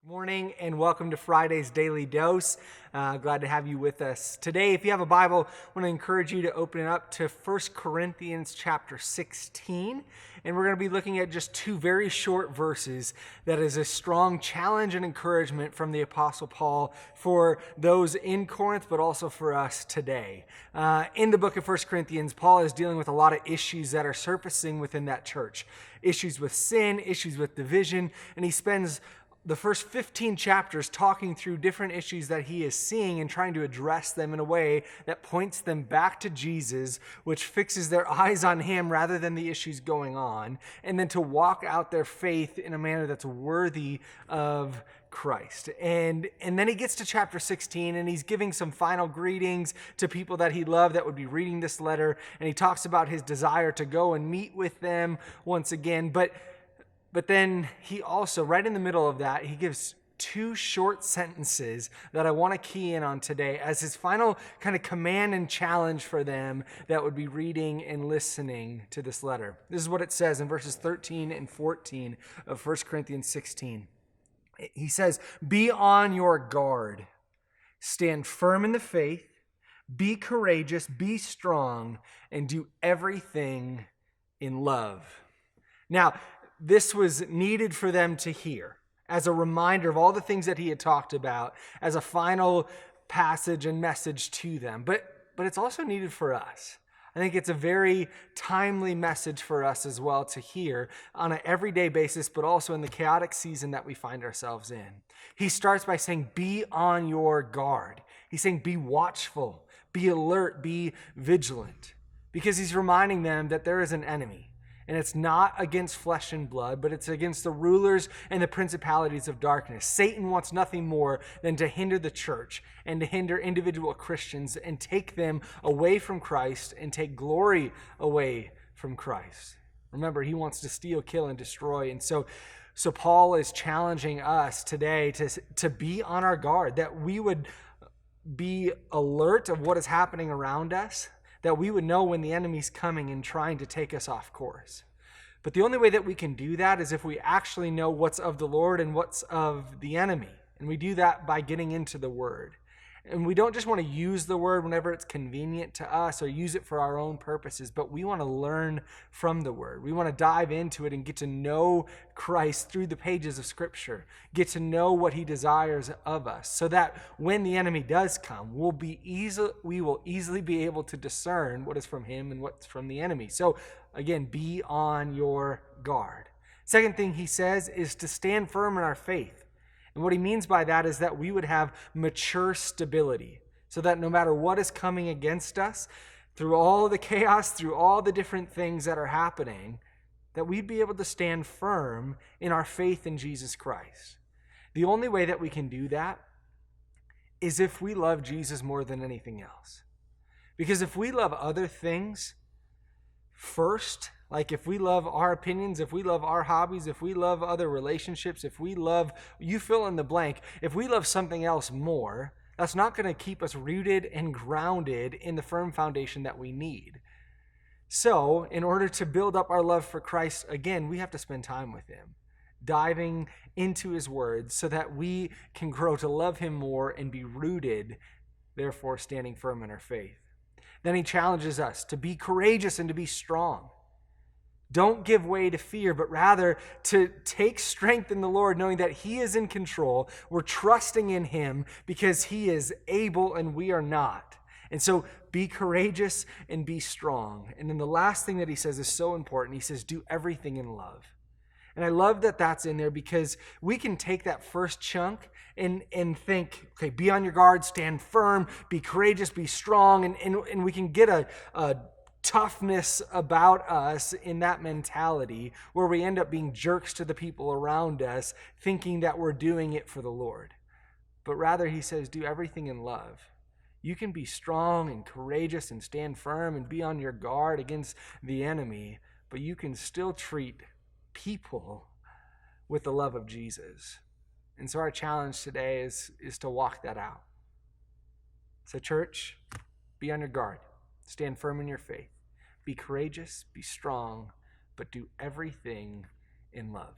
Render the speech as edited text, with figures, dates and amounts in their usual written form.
Morning and welcome to Friday's Daily Dose. Glad to have you with us. Today, if you have a Bible, I want to encourage you to open it up to 1 Corinthians chapter 16. And we're going to be looking at just two very short verses that is a strong challenge and encouragement from the Apostle Paul for those in Corinth, but also for us today. In the book of 1 Corinthians, Paul is dealing with a lot of issues that are surfacing within that church. Issues with sin, issues with division, and he spends the first 15 chapters talking through different issues that he is seeing and trying to address them in a way that points them back to Jesus, which fixes their eyes on him rather than the issues going on, and then to walk out their faith in a manner that's worthy of Christ. And then he gets to chapter 16 and he's giving some final greetings to people that he loved that would be reading this letter, and he talks about his desire to go and meet with them once again. But then he also, right in the middle of that, he gives two short sentences that I want to key in on today as his final kind of command and challenge for them that would be reading and listening to this letter. This is what it says in verses 13 and 14 of 1 Corinthians 16. He says, "Be on your guard, stand firm in the faith, be courageous, be strong, and do everything in love." Now, this was needed for them to hear as a reminder of all the things that he had talked about as a final passage and message to them. But it's also needed for us. I think it's a very timely message for us as well to hear on an everyday basis, but also in the chaotic season that we find ourselves in. He starts by saying, be on your guard. He's saying, be watchful, be alert, be vigilant, because he's reminding them that there is an enemy. And it's not against flesh and blood, but it's against the rulers and the principalities of darkness. Satan wants nothing more than to hinder the church and to hinder individual Christians and take them away from Christ and take glory away from Christ. Remember, he wants to steal, kill, and destroy. And so Paul is challenging us today to be on our guard, that we would be alert of what is happening around us, that we would know when the enemy's coming and trying to take us off course. But the only way that we can do that is if we actually know what's of the Lord and what's of the enemy. And we do that by getting into the Word. And we don't just want to use the Word whenever it's convenient to us or use it for our own purposes, but we want to learn from the Word. We want to dive into it and get to know Christ through the pages of Scripture, get to know what he desires of us, so that when the enemy does come, we will easily be able to discern what is from him and what's from the enemy. So again, be on your guard. Second thing he says is to stand firm in our faith. And what he means by that is that we would have mature stability, so that no matter what is coming against us, through all the chaos, through all the different things that are happening, that we'd be able to stand firm in our faith in Jesus Christ. The only way that we can do that is if we love Jesus more than anything else. Because if we love other things first, like if we love our opinions, if we love our hobbies, if we love other relationships, if we love, you fill in the blank, if we love something else more, that's not going to keep us rooted and grounded in the firm foundation that we need. So, in order to build up our love for Christ, again, we have to spend time with him, diving into his words so that we can grow to love him more and be rooted, therefore standing firm in our faith. Then he challenges us to be courageous and to be strong. Don't give way to fear, but rather to take strength in the Lord, knowing that he is in control. We're trusting in him because he is able and we are not. And so be courageous and be strong. And then the last thing that he says is so important. He says, do everything in love. And I love that that's in there, because we can take that first chunk and think, okay, be on your guard, stand firm, be courageous, be strong, and we can get a toughness about us in that mentality where we end up being jerks to the people around us, thinking that we're doing it for the Lord. But rather, he says, do everything in love. You can be strong and courageous and stand firm and be on your guard against the enemy, but you can still treat people with the love of Jesus. And so our challenge today is to walk that out. So church, be on your guard. Stand firm in your faith. Be courageous, be strong, but do everything in love.